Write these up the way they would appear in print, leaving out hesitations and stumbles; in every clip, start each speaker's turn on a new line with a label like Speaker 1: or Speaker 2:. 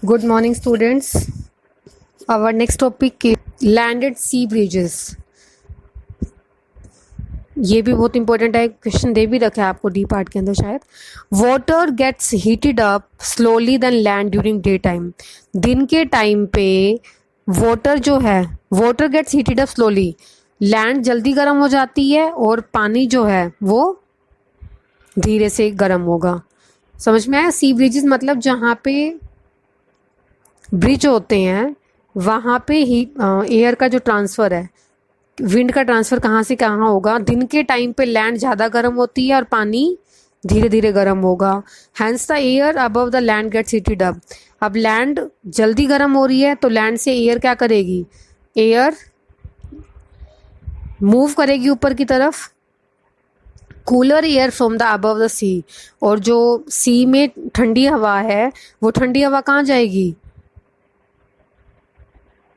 Speaker 1: Good morning, students. Our next topic is landed sea bridges. ये भी बहुत important है, क्वेश्चन दे भी रखा है आपको डी पार्ट के अंदर शायद. Water gets heated up slowly then land during day time. दिन के टाइम पे वाटर जो है, water gets heated up slowly, land जल्दी गर्म हो जाती है और पानी जो है वो धीरे से गर्म होगा. समझ में आया? सी ब्रिजेस मतलब जहाँ पे ब्रिज होते हैं वहाँ पे ही एयर का जो ट्रांसफ़र है, विंड का ट्रांसफ़र कहाँ से कहाँ होगा. दिन के टाइम पे लैंड ज़्यादा गर्म होती है और पानी धीरे धीरे गर्म होगा. Hence the air above the land gets heated up. अब लैंड जल्दी गर्म हो रही है तो लैंड से एयर क्या करेगी, एयर मूव करेगी ऊपर की तरफ. Cooler air from the above the sea, और जो सी में ठंडी हवा है वो ठंडी हवा कहाँ जाएगी,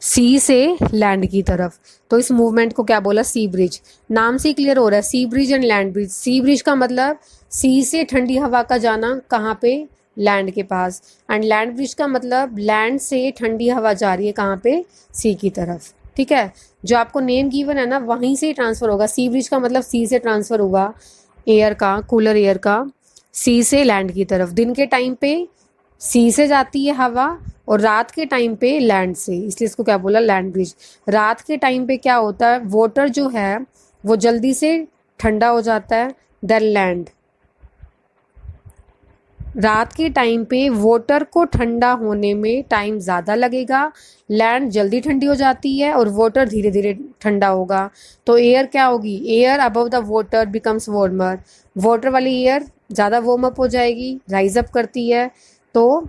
Speaker 1: सी से लैंड की तरफ. तो इस मूवमेंट को क्या बोला, सी ब्रिज. नाम से क्लियर हो रहा है, sea bridge and land bridge. Sea bridge का मतलब सी से ठंडी हवा का जाना कहाँ पे, लैंड के पास. एंड लैंड ब्रिज का मतलब लैंड से ठंडी हवा जा रही है कहाँ पे, सी की तरफ. ठीक है, जो आपको नेम गिवन है ना वहीं से ट्रांसफ़र होगा. सी ब्रिज का मतलब सी से ट्रांसफ़र हुआ एयर का, कूलर एयर का, सी से लैंड की तरफ. दिन के टाइम पे सी से जाती है हवा और रात के टाइम पे लैंड से, इसलिए इसको क्या बोला, लैंड ब्रिज. रात के टाइम पे क्या होता है, वाटर जो है वो जल्दी से ठंडा हो जाता है देन लैंड. रात के टाइम पे वाटर को ठंडा होने में टाइम ज़्यादा लगेगा, लैंड जल्दी ठंडी हो जाती है और वाटर धीरे धीरे ठंडा होगा. तो एयर क्या होगी, air above the water becomes warmer. Water वाली एयर ज़्यादा वार्म अप हो जाएगी, राइज अप करती है. तो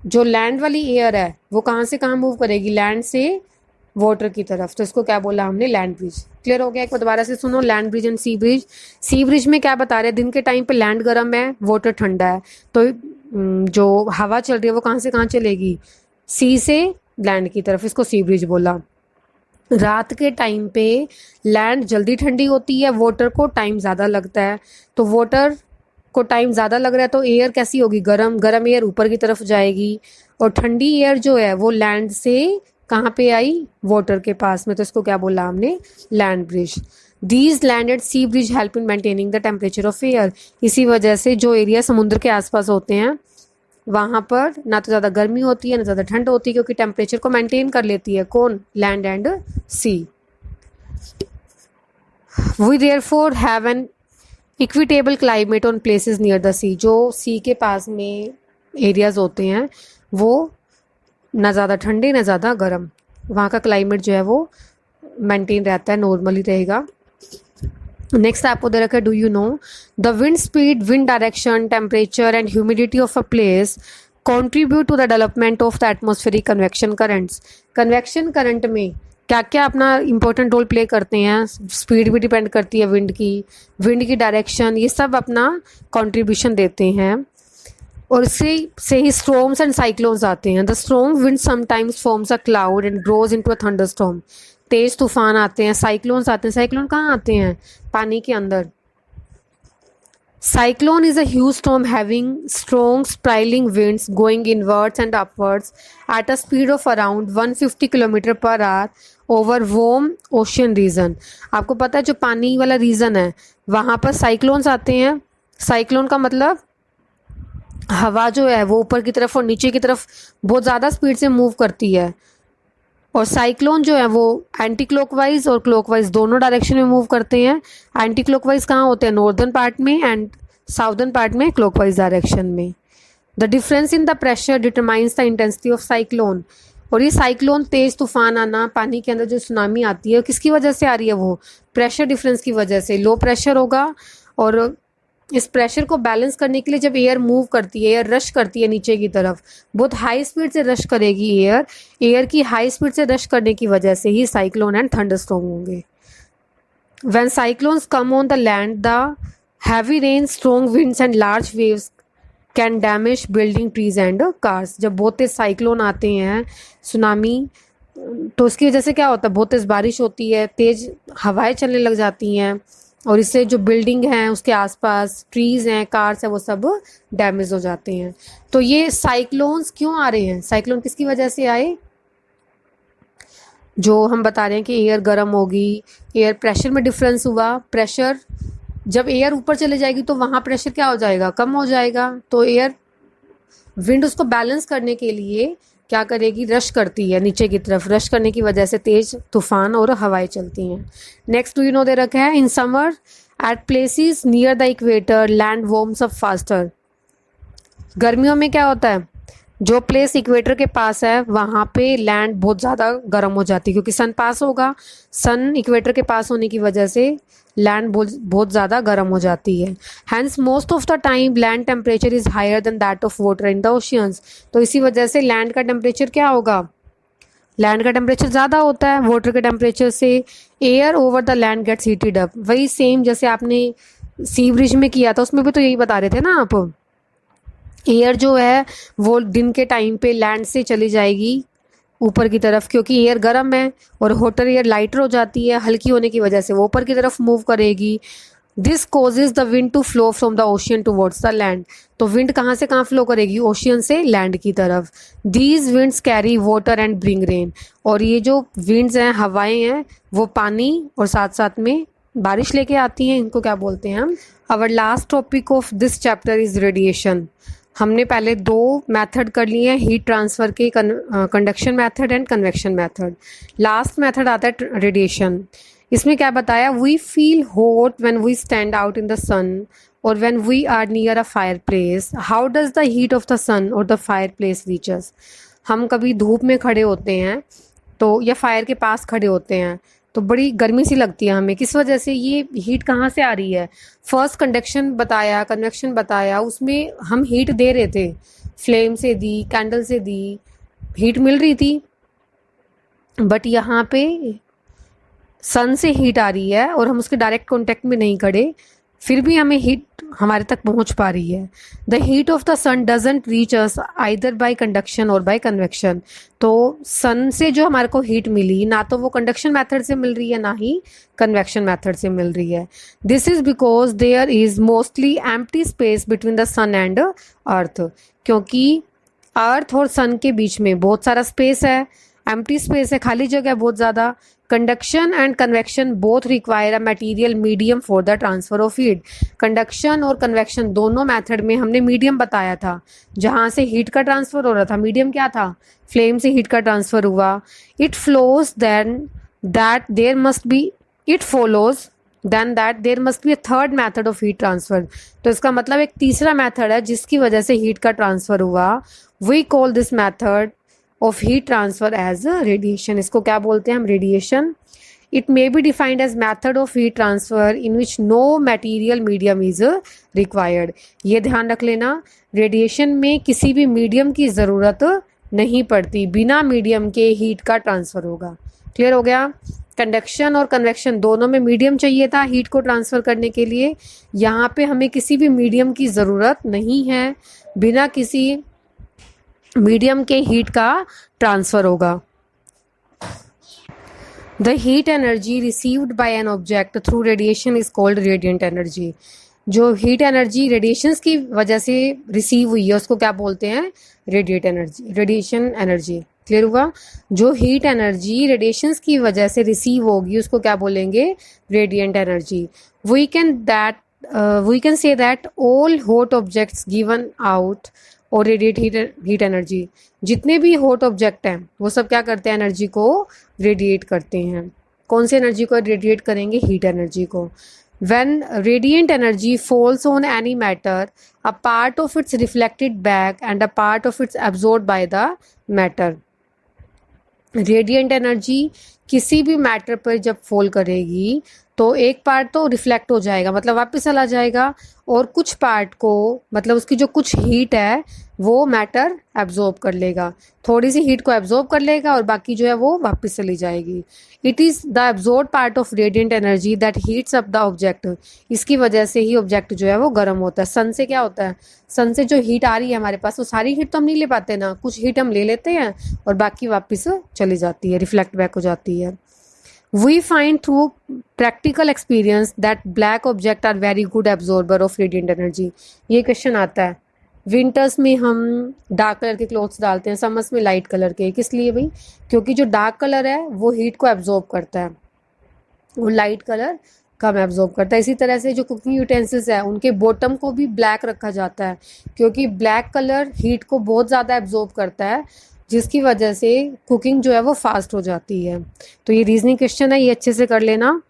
Speaker 1: जो लैंड वाली एयर है वो कहाँ से कहाँ मूव करेगी, लैंड से वाटर की तरफ. तो इसको क्या बोला हमने, लैंड ब्रिज. क्लियर हो गया? एक बार दोबारा से सुनो, land breeze and sea breeze. Sea breeze में क्या बता रहे हैं, दिन के टाइम पे लैंड गर्म है, वाटर ठंडा है, तो जो हवा चल रही है वो कहाँ से कहाँ चलेगी, सी से लैंड की तरफ. इसको सी ब्रिज बोला. रात के टाइम पे लैंड जल्दी ठंडी होती है, वाटर को टाइम ज़्यादा लगता है. तो वाटर को टाइम ज़्यादा लग रहा है तो एयर कैसी होगी, गरम. गरम एयर ऊपर की तरफ जाएगी और ठंडी एयर जो है वो लैंड से कहाँ पे आई, वाटर के पास में. तो इसको क्या बोला हमने, land breeze. These land and sea breeze help in maintaining the temperature of air. इसी वजह से जो एरिया समुद्र के आसपास होते हैं वहाँ पर ना तो ज़्यादा गर्मी होती है ना ज़्यादा ठंड होती है, क्योंकि टेम्परेचर को मेंटेन कर लेती है कौन, land and sea. We therefore have an equitable climate on places near the sea. जो सी के पास में एरियाज होते हैं वो ना ज़्यादा ठंडे ना ज़्यादा गर्म, वहाँ का क्लाइमेट जो है वो मेंटेन रहता है, नॉर्मली रहेगा. नेक्स्ट आपको दे रखा है, do you know the wind speed, wind direction, temperature and humidity of a place contribute to the development of the atmospheric convection currents. Convection current में क्या क्या अपना इंपॉर्टेंट रोल प्ले करते हैं. स्पीड भी डिपेंड करती है विंड की डायरेक्शन, ये सब अपना कंट्रीब्यूशन देते हैं. और इससे से ही स्टॉर्म्स एंड साइक्लोन्स आते हैं. The strong wind sometimes forms a cloud and grows into a thunderstorm. तेज तूफान आते हैं, साइक्लोन्स आते हैं. साइक्लोन कहाँ आते हैं, पानी के अंदर. Cyclone is a huge storm having strong spiraling winds going inwards and upwards at a speed of around 150 km per hour over warm ocean region. आपको पता है जो पानी वाला रीजन है वहाँ पर साइक्लोन्स आते हैं. साइक्लोन का मतलब हवा जो है वो ऊपर की तरफ और नीचे की तरफ बहुत ज़्यादा स्पीड से मूव करती है. और साइक्लोन जो है वो एंटी क्लॉकवाइज और क्लॉकवाइज दोनों डायरेक्शन में मूव करते हैं. एंटी क्लॉकवाइज कहाँ होते हैं, नॉर्दर्न पार्ट में, एंड साउदर्न पार्ट में क्लॉकवाइज डायरेक्शन में. The difference in the pressure determines the intensity of cyclone. और ये साइक्लोन, तेज तूफान आना, पानी के अंदर जो सुनामी आती है किसकी वजह से आ रही है, वो प्रेशर डिफरेंस की वजह से. लो प्रेशर होगा और इस प्रेशर को बैलेंस करने के लिए जब एयर मूव करती है, एयर रश करती है नीचे की तरफ, बहुत हाई स्पीड से रश करेगी एयर की हाई स्पीड से रश करने की वजह से ही साइक्लोन एंड थंडरस्टॉर्म होंगे. When cyclones come on the land, the heavy rain, strong winds and large waves can damage building, trees and cars. जब बहुत तेज साइक्लोन आते हैं, सुनामी, तो उसकी वजह से क्या होता है, बहुत तेज बारिश होती है, तेज हवाएं चलने लग जाती हैं, और इससे जो बिल्डिंग हैं उसके आसपास ट्रीज हैं, कार्स हैं, वो सब डैमेज हो जाते हैं। तो ये साइक्लोन्स क्यों आ रहे हैं? साइक्लोन किसकी वजह से आए? जो हम बता रहे हैं कि एयर गर्म होगी, एयर प्रेशर में डिफरेंस हुआ। प्रेशर जब एयर ऊपर चले जाएगी तो वहाँ प्रेशर क्या हो जाएगा? कम हो जाएगा। तो एयर विंड उसको बैलेंस करने के लिए क्या करेगी? रश करती है नीचे की तरफ। रश करने की वजह से तेज तूफान और हवाएं चलती हैं। नेक्स्ट डू यू नो दे रखा है in summer at places near the equator land warms up faster. गर्मियों में क्या होता है? जो प्लेस इक्वेटर के पास है वहाँ पे लैंड बहुत ज़्यादा गर्म हो जाती है, क्योंकि सन पास होगा। सन इक्वेटर के पास होने की वजह से लैंड बहुत ज़्यादा गर्म हो जाती है। Hence most of the time land temperature is higher than that of water in the oceans. तो इसी वजह से लैंड का टेम्परेचर क्या होगा? लैंड का टेम्परेचर ज़्यादा होता है वाटर के टेम्परेचर से। Air over the land gets heated up. वही सेम जैसे आपने सी ब्रिज में किया था, उसमें भी तो यही बता रहे थे ना आप। एयर जो है वो दिन के टाइम पे लैंड से चली जाएगी ऊपर की तरफ, क्योंकि एयर गर्म है, और होटर एयर लाइटर हो जाती है हल्की होने की वजह से, वो ऊपर की तरफ मूव करेगी। This causes the wind to flow from the ocean towards the land. तो विंड कहाँ से कहाँ फ्लो करेगी? ओशियन से लैंड की तरफ। These winds carry water and bring rain. और ये जो विंड्स हैं, हवाएं हैं, वो पानी और साथ साथ में बारिश लेके आती हैं। इनको क्या बोलते हैं हम? Our last topic of this chapter is radiation. हमने पहले दो मेथड कर लिए हैं हीट ट्रांसफ़र के, conduction method and convection method. Last method आता है रेडिएशन। इसमें क्या बताया? We feel hot when we stand out in the sun और when we are near a fire place. How does the heat of the sun और the fire place reach us. हम कभी धूप में खड़े होते हैं तो, या फायर के पास खड़े होते हैं तो बड़ी गर्मी सी लगती है हमें। किस वजह से? ये हीट कहाँ से आ रही है? फर्स्ट कंडक्शन बताया, कन्वेक्शन बताया, उसमें हम हीट दे रहे थे, फ्लेम से दी, कैंडल से दी, हीट मिल रही थी। बट यहाँ पे सन से हीट आ रही है और हम उसके डायरेक्ट कांटेक्ट में नहीं खड़े, फिर भी हमें हीट हमारे तक पहुंच पा रही है। The heat of the sun doesn't reach us either by conduction और बाय कन्वेक्शन। तो सन से जो हमारे को हीट मिली, ना तो वो कंडक्शन मेथड से मिल रही है, ना ही कन्वेक्शन मेथड से मिल रही है। This is because there is mostly empty space between the sun and earth. क्योंकि अर्थ और सन के बीच में बहुत सारा स्पेस है, एम्प्टी स्पेस है, खाली जगह बहुत ज़्यादा। Conduction and convection both require a material medium for the transfer of heat. Conduction और कन्वेक्शन दोनों मेथड में हमने मीडियम बताया था, जहाँ से हीट का ट्रांसफर हो रहा था। मीडियम क्या था? फ्लेम से हीट का ट्रांसफर हुआ। It flows then that there must be it follows then that there must be a third method of heat transfer. तो इसका मतलब एक तीसरा मैथड है जिसकी वजह से हीट का ट्रांसफर हुआ। We call this method of heat transfer as radiation. इसको क्या बोलते हैं हम? Radiation. It may be defined as method of heat transfer in which no material medium is required. ये ध्यान रख लेना, रेडिएशन में किसी भी मीडियम की ज़रूरत नहीं पड़ती, बिना मीडियम के हीट का ट्रांसफर होगा। क्लियर हो गया? कंडक्शन और कन्वेक्शन दोनों में मीडियम चाहिए था हीट को ट्रांसफ़र करने के लिए। यहाँ पे हमें किसी भी मीडियम की ज़रूरत नहीं है, बिना किसी मीडियम के हीट का ट्रांसफ़र होगा। The heat energy received by an object through radiation is called radiant energy. जो हीट एनर्जी रेडिएशंस की वजह से रिसीव हुई है उसको क्या बोलते हैं? Radiate energy, radiation energy. Clear हुआ? जो हीट एनर्जी रेडिएशंस की वजह से रिसीव होगी उसको क्या बोलेंगे? Radiant energy. We can say that all hot objects given out और रेडिएट हीट एनर्जी। जितने भी हॉट ऑब्जेक्ट हैं वो सब क्या करते हैं? एनर्जी को रेडिएट करते हैं। कौन सी एनर्जी को रेडिएट करेंगे? हीट एनर्जी को। When radiant energy falls on any matter, a part of it's reflected back and a part of it's absorbed by the matter. Radiant energy किसी भी मैटर पर जब फॉल करेगी तो एक पार्ट तो रिफ्लेक्ट हो जाएगा, मतलब वापस चला जाएगा, और कुछ पार्ट को, मतलब उसकी जो कुछ हीट है वो मैटर एब्जॉर्ब कर लेगा। थोड़ी सी हीट को एब्जॉर्ब कर लेगा और बाकी जो है वो वापस चली जाएगी। It is the absorb part of radiant energy that heats up the object. इसकी वजह से ही ऑब्जेक्ट जो है वो गर्म होता है। सन से क्या होता है? सन से जो हीट आ रही है हमारे पास, वो सारी हीट तो हम नहीं ले पाते ना, कुछ हीट हम ले लेते हैं और बाकी वापस चली जाती है, रिफ्लेक्ट बैक हो जाती है। We find through practical experience that black objects are very good absorber of radiant energy. ये क्वेश्चन आता है, विंटर्स में हम डार्क कलर के क्लोथ्स डालते हैं, समर्स में लाइट कलर के, किस लिए भाई? क्योंकि जो डार्क कलर है वो हीट को एब्जॉर्ब करता है, वो लाइट कलर कम एब्जॉर्ब करता है। इसी तरह से जो कुकिंग यूटेंसिल्स है उनके बॉटम को भी ब्लैक रखा जाता है, क्योंकि ब्लैक कलर हीट को बहुत ज़्यादा एब्जॉर्ब करता है, जिसकी वजह से कुकिंग जो है वो फास्ट हो जाती है। तो ये रीजनिंग क्वेश्चन है, ये अच्छे से कर लेना।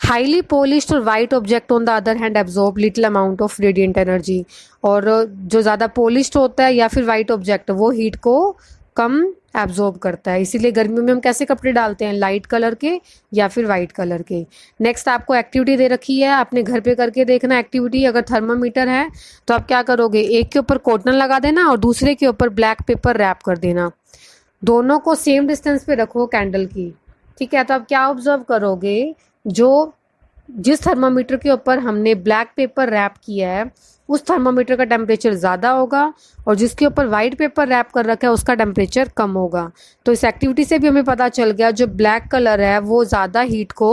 Speaker 1: हाईली पॉलिश्ड और white object on the other hand absorb little amount of radiant energy. और जो ज़्यादा पॉलिश्ड होता है या फिर वाइट ऑब्जेक्ट वो हीट को कम एब्जॉर्ब करता है, इसीलिए गर्मियों में हम कैसे कपड़े डालते हैं, लाइट कलर के या फिर वाइट कलर के। नेक्स्ट आपको एक्टिविटी दे रखी है, आपने घर पे करके देखना एक्टिविटी। अगर थर्मामीटर है तो आप क्या करोगे, एक के ऊपर कॉटन लगा देना और दूसरे के ऊपर ब्लैक पेपर रैप कर देना, दोनों को सेम डिस्टेंस पे रखो कैंडल की, ठीक है। तो आप क्या ऑब्जर्व करोगे, जो जिस थर्मामीटर के ऊपर हमने ब्लैक पेपर रैप किया है उस थर्मामीटर का टेम्परेचर ज़्यादा होगा और जिसके ऊपर वाइट पेपर रैप कर रखा है उसका टेम्परेचर कम होगा। तो इस एक्टिविटी से भी हमें पता चल गया जो ब्लैक कलर है वो ज़्यादा हीट को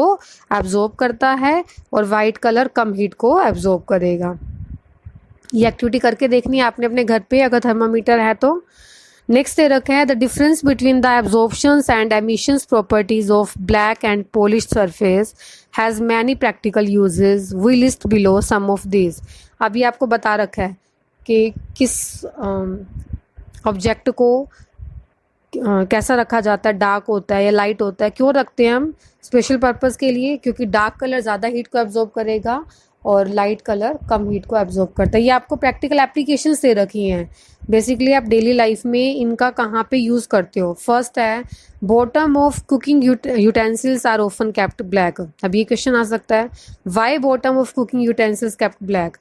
Speaker 1: एब्जॉर्ब करता है और वाइट कलर कम हीट को एब्जॉर्ब करेगा। ये एक्टिविटी करके देखनी है आपने अपने घर पे अगर थर्मामीटर है तो। नेक्स्ट दे रखा है the difference between the absorptions and emissions properties of black and polished surface has many practical uses, we list below some of this. अभी आपको बता रखा है कि किस ऑब्जेक्ट को कैसा रखा जाता है, डार्क होता है या लाइट होता है, क्यों रखते हैं हम, स्पेशल पर्पस के लिए, क्योंकि डार्क कलर ज़्यादा हीट को एब्जॉर्ब करेगा और लाइट कलर कम हीट को एब्जॉर्ब करता है। ये आपको प्रैक्टिकल एप्लीकेशंस दे रखी हैं, बेसिकली आप डेली लाइफ में इनका कहाँ पे यूज़ करते हो। फर्स्ट है bottom of cooking utensils are often kept black. अब ये क्वेश्चन आ सकता है, why bottom of cooking utensils kept black,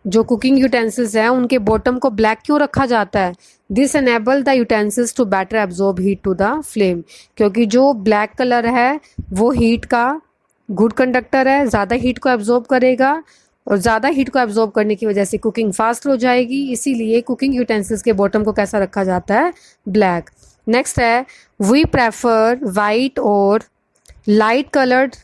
Speaker 1: जो कुकिंग यूटेंसिल्स हैं उनके बॉटम को ब्लैक क्यों रखा जाता है? This enable the utensils to better absorb heat to the flame, क्योंकि जो ब्लैक कलर है वो हीट का गुड कंडक्टर है, ज़्यादा हीट को एब्जॉर्ब करेगा और ज़्यादा हीट को एब्जॉर्ब करने की वजह से कुकिंग फास्ट हो जाएगी, इसीलिए कुकिंग यूटेंसिल्स के बॉटम को कैसा रखा जाता है, ब्लैक। नेक्स्ट है वी प्रेफर वाइट और light coloured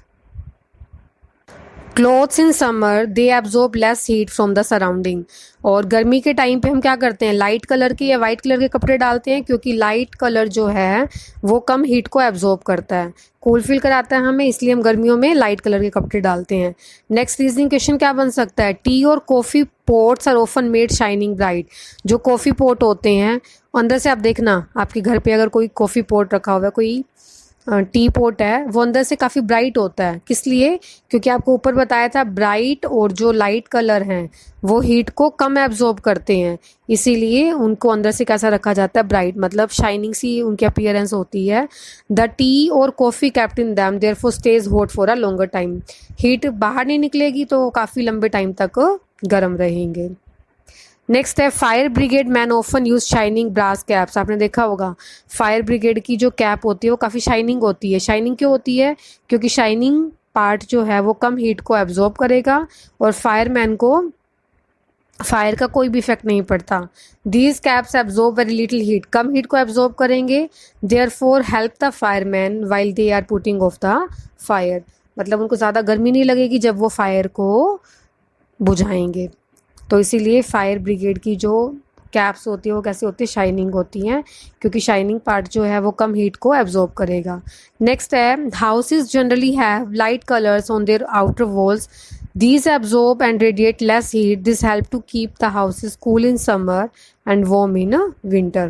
Speaker 1: clothes in summer, they absorb less heat from the surrounding. और गर्मी के टाइम पे हम क्या करते हैं, लाइट कलर के या वाइट कलर के कपड़े डालते हैं, क्योंकि लाइट कलर जो है वो कम हीट को एब्जॉर्ब करता है, कूल फील कराता है हमें, इसलिए हम गर्मियों में लाइट कलर के कपड़े डालते हैं। नेक्स्ट रीजनिंग क्वेश्चन क्या बन सकता है, टी और coffee pots are often made shining bright. जो कॉफ़ी पोट होते हैं अंदर से आप देखना, आपके घर पे अगर कोई कॉफ़ी पोट रखा हुआ है, कोई टी पोट है, वो अंदर से काफ़ी ब्राइट होता है, किस लिए, क्योंकि आपको ऊपर बताया था ब्राइट और जो लाइट कलर हैं वो हीट को कम एब्जॉर्ब करते हैं, इसीलिए उनको अंदर से कैसा रखा जाता है, ब्राइट, मतलब शाइनिंग सी उनकी अपीयरेंस होती है। द टी और coffee kept in them therefore stage hot for a longer time. Heat बाहर नहीं निकलेगी तो काफ़ी लंबे टाइम तक गर्म रहेंगे। नेक्स्ट है fire brigade man often use shining brass caps. आपने देखा होगा फायर ब्रिगेड की जो कैप होती है वो काफ़ी शाइनिंग होती है। शाइनिंग क्यों होती है, क्योंकि शाइनिंग पार्ट जो है वो कम हीट को एब्जॉर्ब करेगा और फायरमैन को फायर का कोई भी इफेक्ट नहीं पड़ता। These caps absorb very little heat, कम हीट को एब्जॉर्ब करेंगे, therefore help the fireman while they are putting off the fire, मतलब उनको ज़्यादा गर्मी नहीं लगेगी जब वो फायर को बुझाएंगे। तो इसीलिए फायर ब्रिगेड की जो कैप्स होती है वो कैसे होती है, शाइनिंग होती हैं, क्योंकि शाइनिंग पार्ट जो है वो कम हीट को एब्जॉर्ब करेगा। नेक्स्ट है houses generally have light colours on their outer walls, these absorb and radiate less heat, this help to keep the houses cool in summer and warm in winter।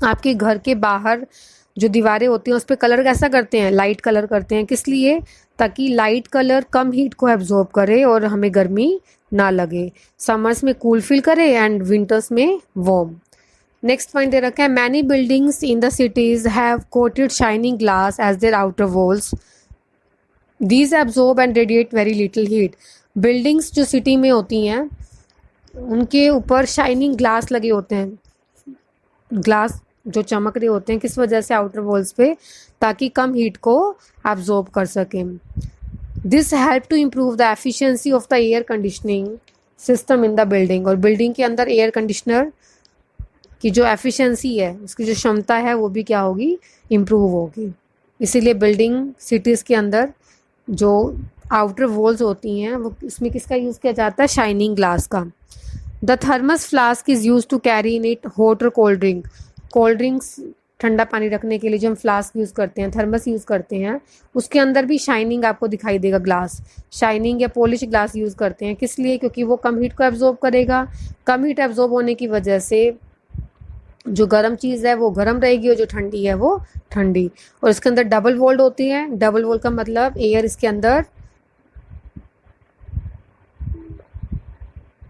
Speaker 1: आपके घर के बाहर जो दीवारें होती हैं उस पर कलर कैसा करते हैं, लाइट कलर करते हैं, किस लिए, ताकि लाइट कलर कम हीट को एब्जॉर्ब करे और हमें गर्मी ना लगे, समर्स में कूल फील करे एंड विंटर्स में वार्म। नेक्स्ट पॉइंट दे रखा है many buildings in the cities have coated shining glass as their outer walls, these absorb and radiate very little heat. Buildings जो सिटी में होती हैं उनके ऊपर शाइनिंग ग्लास लगे होते हैं, ग्लास जो चमक रहे होते हैं, किस वजह से, आउटर वॉल्स पे, ताकि कम हीट को एब्जॉर्ब कर सकें। This help to improve the efficiency of the air conditioning system in the building, और बिल्डिंग के अंदर एयर कंडीशनर की जो एफिशिएंसी है, उसकी जो क्षमता है वो भी क्या होगी, इम्प्रूव होगी। इसीलिए बिल्डिंग सिटीज़ के अंदर जो आउटर वॉल्स होती हैं वो इसमें किसका यूज़ किया जाता है, शाइनिंग ग्लास का। The thermos flask is use to carry in it hot और कोल्ड ड्रिंक। कोल्ड ड्रिंक्स ठंडा पानी रखने के लिए जो हम फ्लास्क यूज़ करते हैं, थर्मस यूज़ करते हैं, उसके अंदर भी शाइनिंग आपको दिखाई देगा ग्लास। शाइनिंग या पॉलिश ग्लास यूज़ करते हैं, किस लिए? क्योंकि वो कम हीट को एब्जॉर्ब करेगा। कम हीट एब्जॉर्ब होने की वजह से जो गर्म चीज़ है वो गर्म रहेगी और जो ठंडी है वो ठंडी। और इसके अंदर डबल वॉल्ड होती है। डबल वॉल्ड का मतलब एयर इसके अंदर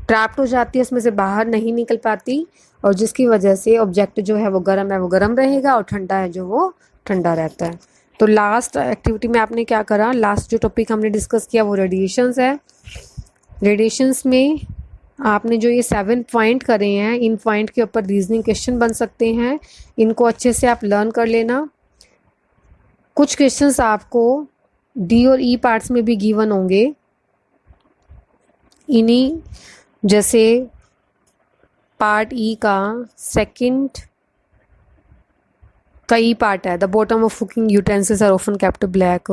Speaker 1: ट्रैप्ड हो जाती है, इसमें से बाहर नहीं निकल पाती, और जिसकी वजह से ऑब्जेक्ट जो है वो गर्म है वो गर्म रहेगा और ठंडा है जो वो ठंडा रहता है। तो लास्ट एक्टिविटी में आपने क्या करा, लास्ट जो टॉपिक हमने डिस्कस किया वो रेडिएशंस है। रेडिएशंस में आपने जो ये 7 पॉइंट करे हैं, इन पॉइंट के ऊपर रीजनिंग क्वेश्चन बन सकते हैं। इनको अच्छे से आप लर्न कर लेना। कुछ क्वेश्चंस आपको डी और ई पार्ट्स में भी गिवन होंगे। इन्हीं जैसे पार्ट ई का सेकंड का ई पार्ट है, the bottom of cooking utensils are often kept black.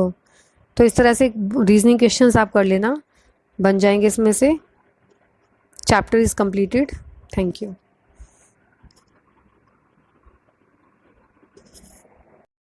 Speaker 1: तो इस तरह से रीजनिंग क्वेश्चंस आप कर लेना, बन जाएंगे इसमें से। Chapter is completed. Thank you.